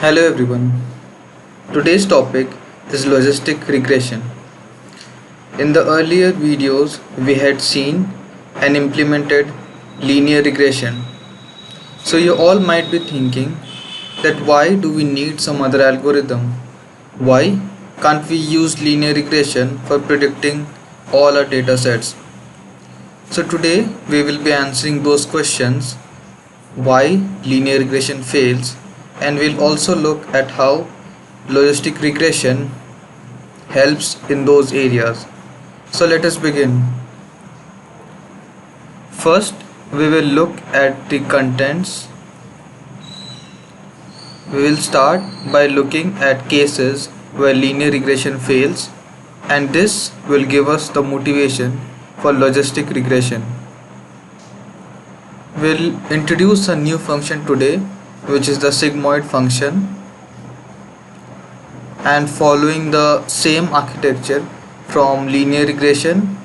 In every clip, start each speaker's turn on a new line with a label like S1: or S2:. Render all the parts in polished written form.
S1: Hello everyone. Today's topic is logistic regression. In the earlier videos, we had seen and implemented linear regression. So you all might be thinking that why do we need some other algorithm? Why can't we use linear regression for predicting all our data sets? So today we will be answering those questions, why linear regression fails, and we'll also look at how logistic regression helps in those areas. So let us begin. First, we will look at the contents. We will start by looking at cases where linear regression fails, and this will give us the motivation for logistic regression. We'll introduce a new function today, which is the sigmoid function, and following the same architecture from linear regression,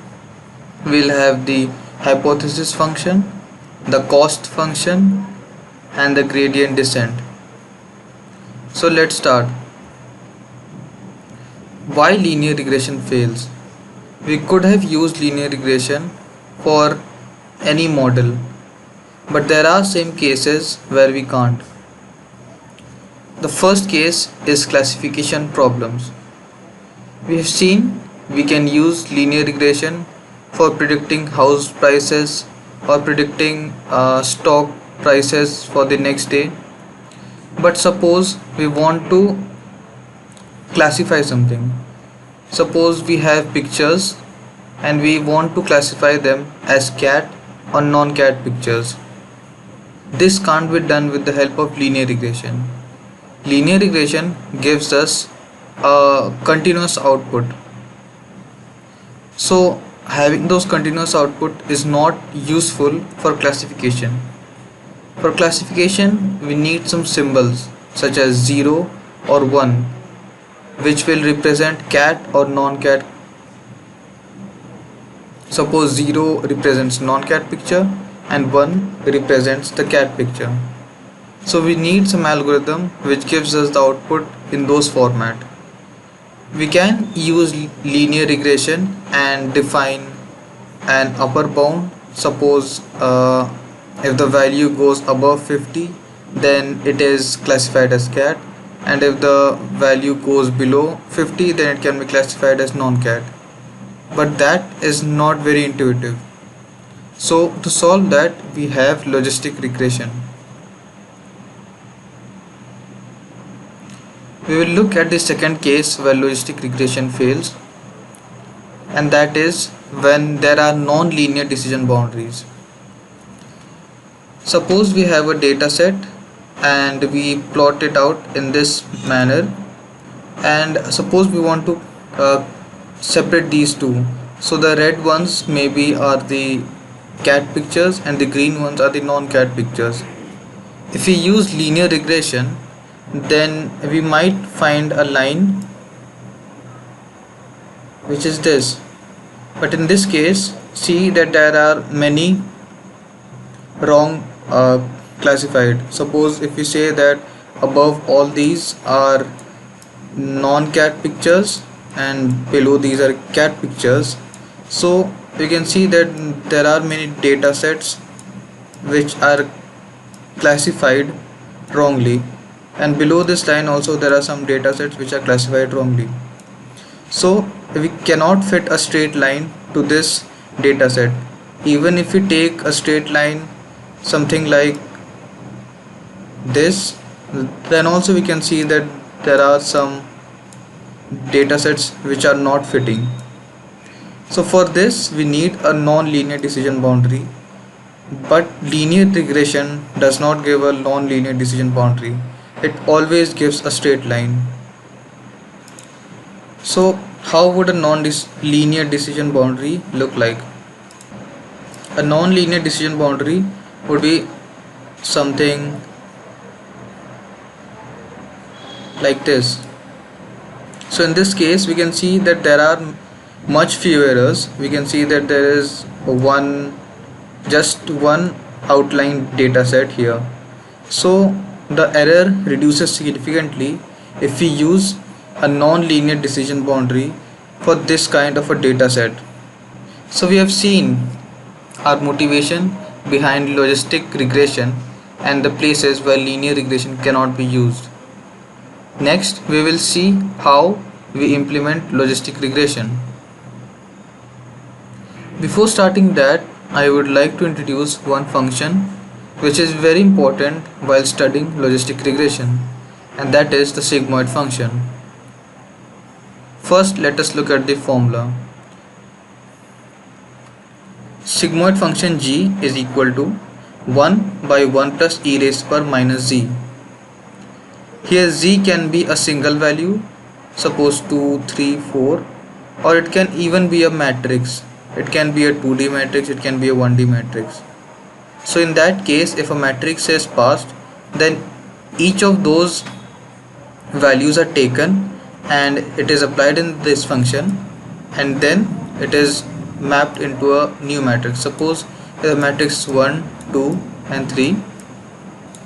S1: we'll have the hypothesis function, the cost function, and the gradient descent. So let's start. Why linear regression fails? We could have used linear regression for any model, but there are some cases where we can't. The first case is classification problems. We have seen we can use linear regression for predicting house prices or predicting stock prices for the next day. But suppose we want to classify something. Suppose we have pictures and we want to classify them as cat or non-cat pictures. This can't be done with the help of linear regression. Linear regression gives us a continuous output. So having those continuous output is not useful for classification. For classification, we need some symbols such as 0 or 1, which will represent cat or non-cat. Suppose 0 represents non-cat picture and 1 represents the cat picture. So we need some algorithm which gives us the output in those format. We can use linear regression and define an upper bound. Suppose if the value goes above 50, then it is classified as cat, and if the value goes below 50, then it can be classified as non-cat. But that is not very intuitive. So to solve that, we have logistic regression. We will look at the second case where logistic regression fails, and that is when there are non-linear decision boundaries. Suppose we have a data set and we plot it out in this manner, and suppose we want to separate these two. So the red ones maybe are the cat pictures and the green ones are the non-cat pictures. If we use linear regression, then we might find a line which is this, but in this case see that there are many wrong classified. Suppose if we say that above all these are non-cat pictures and below these are cat pictures, so we can see that there are many data sets which are classified wrongly, and below this line also there are some data sets which are classified wrongly. So we cannot fit a straight line to this data set. Even if we take a straight line something like this, then also we can see that there are some data sets which are not fitting. So for this we need a non-linear decision boundary, but linear regression does not give a non-linear decision boundary. It always gives a straight line. So how would a non-linear decision boundary look like? A non-linear decision boundary would be something like this. So in this case we can see that there are much fewer errors. We can see that there is just one outline data set here. So the error reduces significantly if we use a non-linear decision boundary for this kind of a data set. So we have seen our motivation behind logistic regression and the places where linear regression cannot be used. Next, we will see how we implement logistic regression. Before starting that, I would like to introduce one function which is very important while studying logistic regression, and that is the sigmoid function. First, let us look at the formula. Sigmoid function g is equal to 1 by 1 plus e raised to power minus z. Here z can be a single value, suppose 2, 3, 4, or it can even be a matrix. It can be a 2D matrix, it can be a 1D matrix. So in that case, if a matrix is passed, then each of those values are taken and it is applied in this function, and then it is mapped into a new matrix. Suppose the matrix 1, 2 and 3,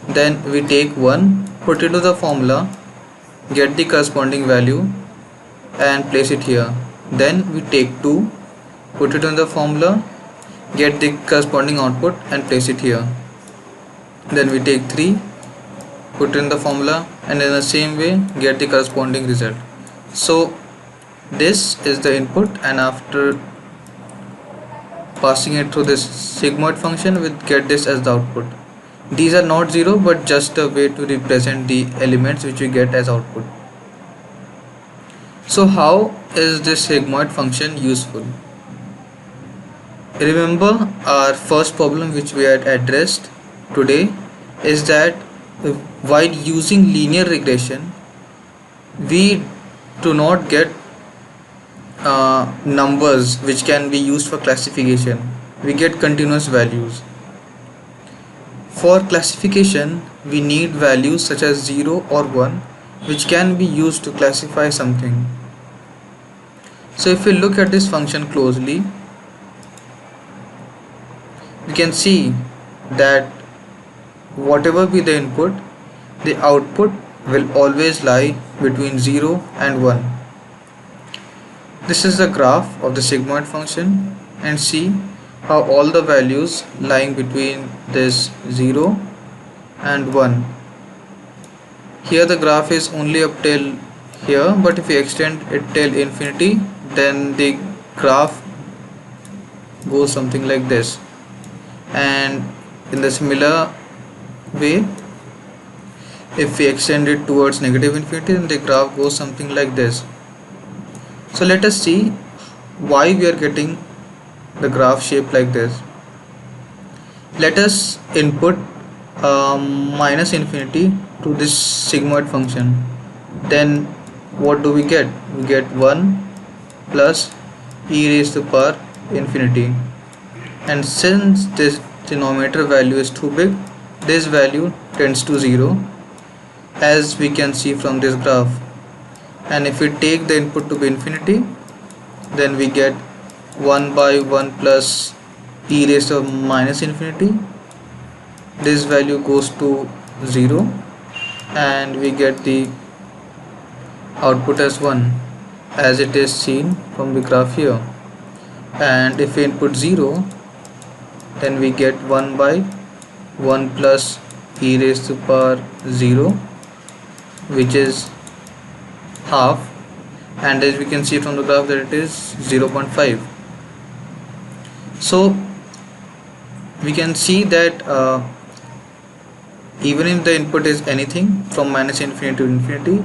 S1: then we take 1, put it to the formula, get the corresponding value and place it here. Then we take 2, put it in the formula, get the corresponding output and place it here. Then we take 3, put in the formula, and in the same way get the corresponding result. So this is the input, and after passing it through this sigmoid function, we get this as the output. These are not zero, but just a way to represent the elements which we get as output. So how is this sigmoid function useful? Remember our first problem which we had addressed today is that while using linear regression, we do not get numbers which can be used for classification. We get continuous values. For classification, we need values such as 0 or 1 which can be used to classify something. So if we look at this function closely, we can see that whatever be the input, the output will always lie between 0 and 1. This is the graph of the sigmoid function, and see how all the values lying between this 0 and 1. Here the graph is only up till here, but if we extend it till infinity, then the graph goes something like this. And in the similar way, if we extend it towards negative infinity, then the graph goes something like this. So let us see why we are getting the graph shape like this. Let us input minus infinity to this sigmoid function. Then what do we get? We get 1 plus e raised to the power infinity. And since this denominator value is too big, this value tends to 0, as we can see from this graph. And if we take the input to be infinity, then we get 1 by 1 plus e raised to minus infinity. This value goes to 0 and we get the output as 1, as it is seen from the graph here. And if we input 0, then we get 1 by 1 plus e raised to power 0, which is half, and as we can see from the graph that it is 0.5. So we can see that even if the input is anything from minus infinity to infinity,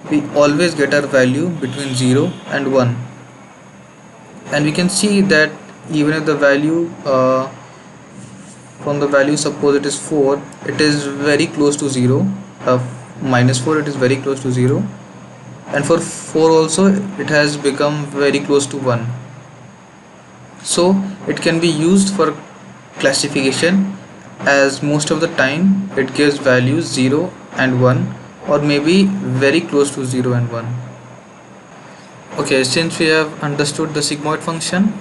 S1: we always get our value between 0 and 1. And we can see that even if the value from the value, suppose it is 4, it is very close to 0. Minus 4, it is very close to 0, and for 4 also it has become very close to 1. So it can be used for classification, as most of the time it gives values 0 and 1, or maybe very close to 0 and 1. Okay, since we have understood the sigmoid function,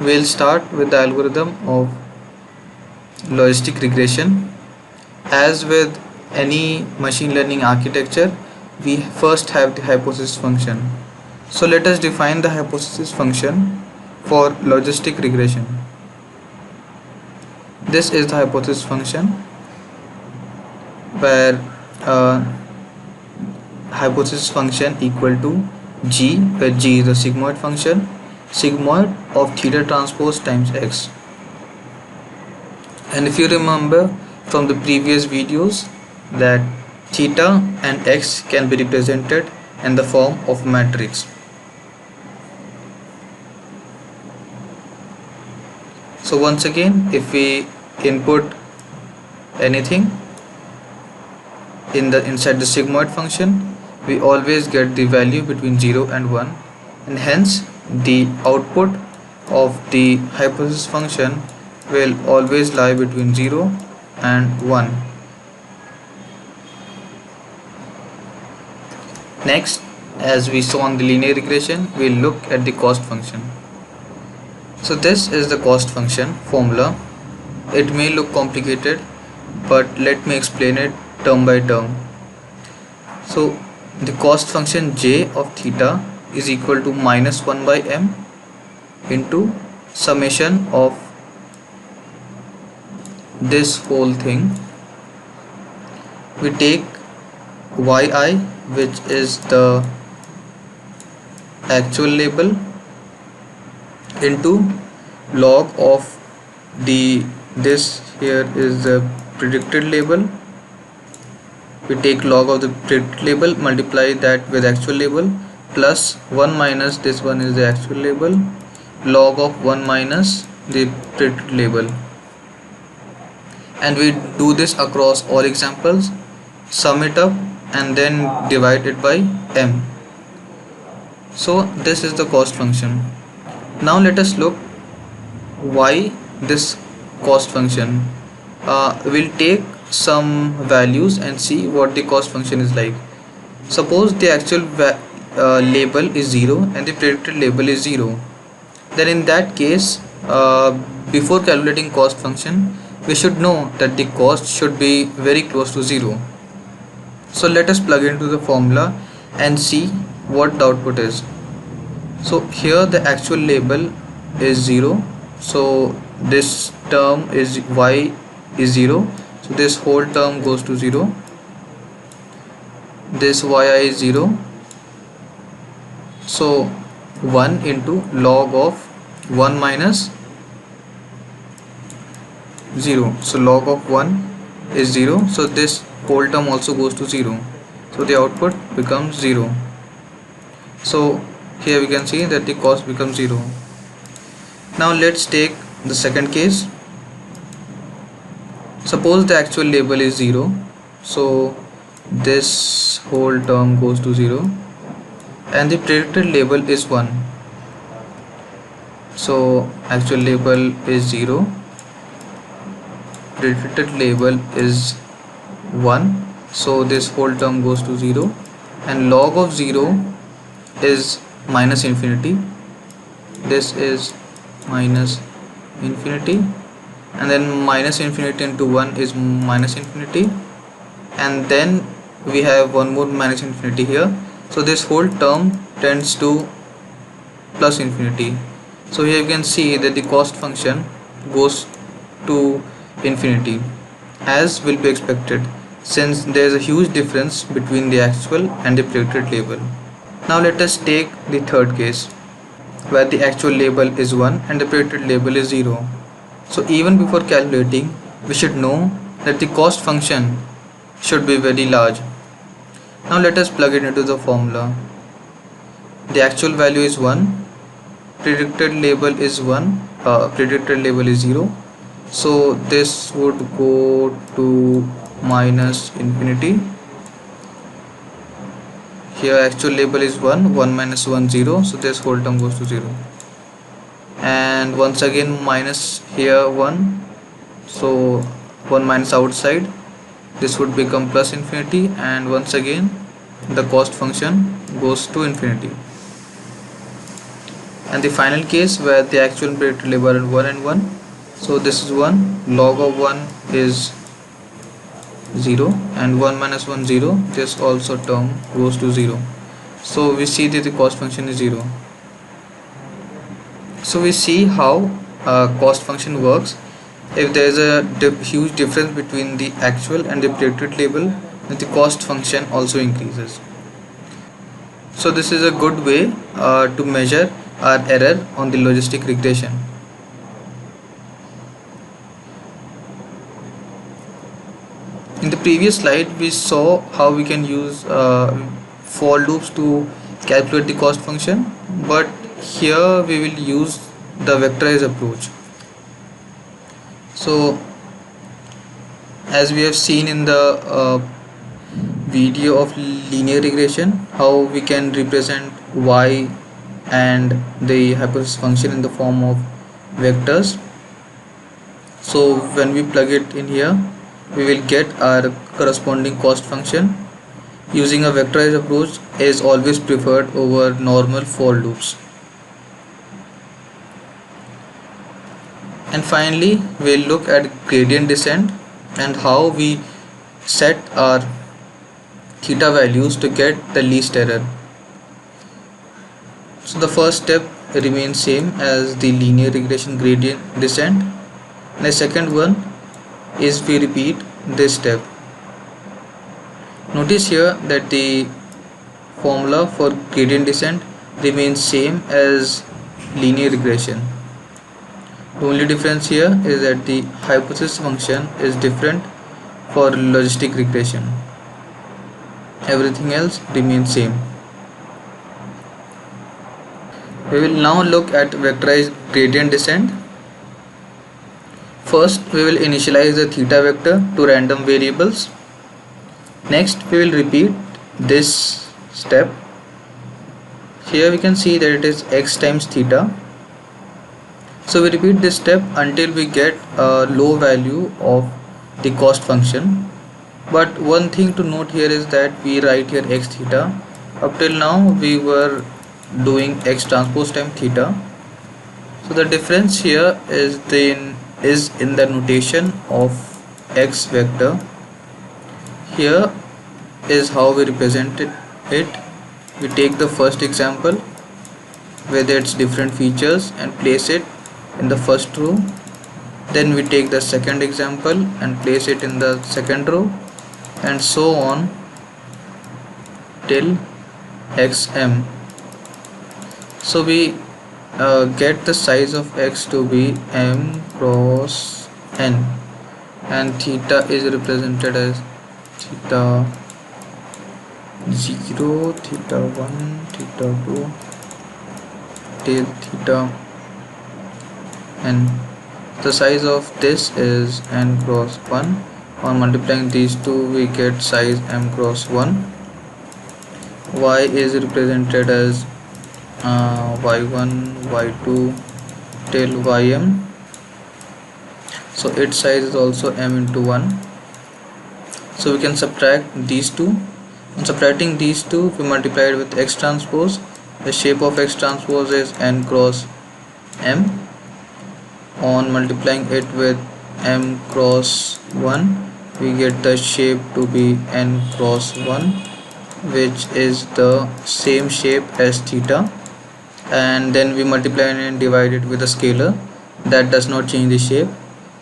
S1: we'll start with the algorithm of logistic regression. As with any machine learning architecture, we first have the hypothesis function. So let us define the hypothesis function for logistic regression. This is the hypothesis function where hypothesis function equal to g, where g is the sigmoid function, sigmoid of theta transpose times x. And if you remember from the previous videos that theta and x can be represented in the form of matrix. So once again, if we input anything inside the sigmoid function, we always get the value between 0 and 1, and hence the output of the hypothesis function will always lie between 0 and 1. Next, as we saw in the linear regression, we'll look at the cost function. So this is the cost function formula. It may look complicated, but let me explain it term by term. So the cost function j of theta is equal to minus 1 by m into summation of this whole thing. We take yi, which is the actual label, into log of this here is the predicted label. We take log of the predicted label, multiply that with actual label, plus 1 minus this one is the actual label, log of 1 minus the predicted label. And we do this across all examples, sum it up and then divide it by m. So this is the cost function. Now let us look why this cost function. We'll take some values and see what the cost function is like. Suppose the actual label is 0 and the predicted label is 0. Then in that case, before calculating cost function, we should know that the cost should be very close to 0. So let us plug into the formula and see what the output is. So here the actual label is 0, so this term is y is 0, so this whole term goes to 0, this yi is 0, so 1 into log of 1 minus 0, so log of 1 is 0, so this whole term also goes to 0, so the output becomes 0. So here we can see that the cost becomes 0. Now let's take the second case. Suppose the actual label is 0, so this whole term goes to 0, and the predicted label is 1. So actual label is 0, predicted label is 1, so this whole term goes to 0, and log of 0 is minus infinity, this is minus infinity, and then minus infinity into 1 is minus infinity, and then we have one more minus infinity here, so this whole term tends to plus infinity. So here you can see that the cost function goes to infinity, as will be expected, since there is a huge difference between the actual and the predicted label. Now let us take the third case, where the actual label is 1 and the predicted label is 0. So even before calculating, we should know that the cost function should be very large. Now let us plug it into the formula. The actual value is 1, predicted label is 1, predicted label is 0, so this would go to minus infinity. Here actual label is 1, 1 minus 1 0, so this whole term goes to 0, and once again minus here 1, so 1 minus outside, this would become plus infinity, and once again the cost function goes to infinity. And the final case where the actual and predicted label are 1 and 1, so this is 1, log of 1 is 0, and 1 minus 1 0, this also term goes to 0. So we see that the cost function is 0. So we see how cost function works. If there is a huge difference between the actual and the predicted label, then the cost function also increases. So this is a good way to measure our error on the logistic regression. In the previous slide, we saw how we can use for loops to calculate the cost function, but here we will use the vectorized approach. So as we have seen in the video of linear regression, how we can represent y and the hypothesis function in the form of vectors. So when we plug it in here, we will get our corresponding cost function. Using a vectorized approach is always preferred over normal for loops. And finally, we'll look at gradient descent and how we set our theta values to get the least error. So the first step remains same as the linear regression gradient descent, and the second one is we repeat this step. Notice here that the formula for gradient descent remains same as linear regression. The only difference here is that the hypothesis function is different for logistic regression. Everything else remains same. We will now look at vectorized gradient descent. First, we will initialize the theta vector to random variables. Next, we will repeat this step. Here we can see that it is x times theta. So we repeat this step until we get a low value of the cost function. But one thing to note here is that we write here x theta. Up till now we were doing x transpose times theta. So the difference here is in the notation of x vector. Here is how we represent it. We take the first example with its different features and place it in the first row. Then we take the second example and place it in the second row, and so on till xm. So we get the size of x to be m cross n, and theta is represented as theta 0, theta 1, theta 2 till theta n. The size of this is n cross 1. On multiplying these two, we get size m cross 1. Y is represented as y1, y2 till ym. So its size is also m into 1. So we can subtract these two. On subtracting these two, we multiply it with x transpose. The shape of x transpose is n cross m. On multiplying it with m cross 1, we get the shape to be n cross 1, which is the same shape as theta. And then we multiply and divide it with a scalar that does not change the shape,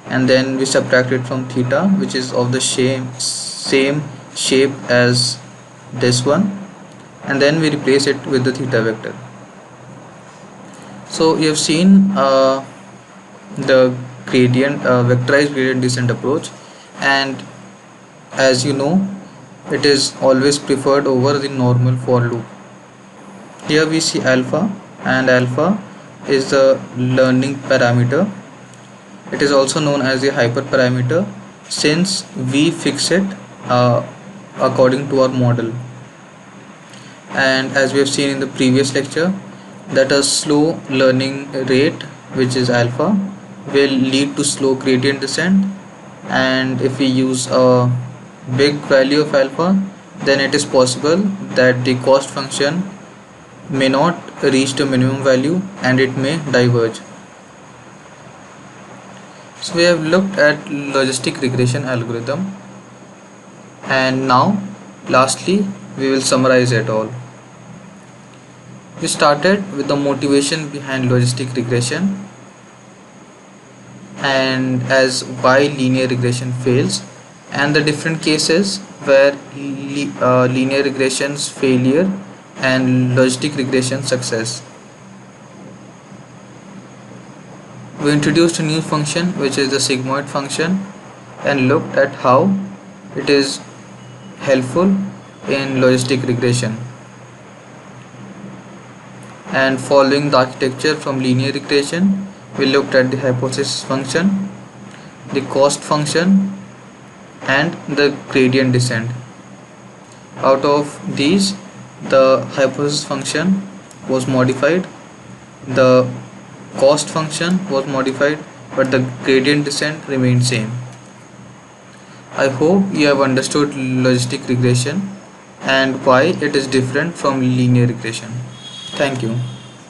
S1: and then we subtract it from theta, which is of the same shape as this one, and then we replace it with the theta vector. So you have seen the vectorized gradient descent approach, and as you know, it is always preferred over the normal for loop. Here we see alpha, and alpha is the learning parameter. It is also known as the hyperparameter, since we fix it according to our model. And as we have seen in the previous lecture, that a slow learning rate, which is alpha, will lead to slow gradient descent, and if we use a big value of alpha, then it is possible that the cost function may not reach the minimum value and it may diverge. So we have looked at logistic regression algorithm. And now, lastly, we will summarize it all. We started with the motivation behind logistic regression and as why linear regression fails, and the different cases where linear regression's failure and logistic regression success. We introduced a new function, which is the sigmoid function, and looked at how it is helpful in logistic regression. And following the architecture from linear regression, we looked at the hypothesis function, the cost function, and the gradient descent. Out of these, the hypothesis function was modified, the cost function was modified, but the gradient descent remained same. I hope you have understood logistic regression and why it is different from linear regression. Thank you.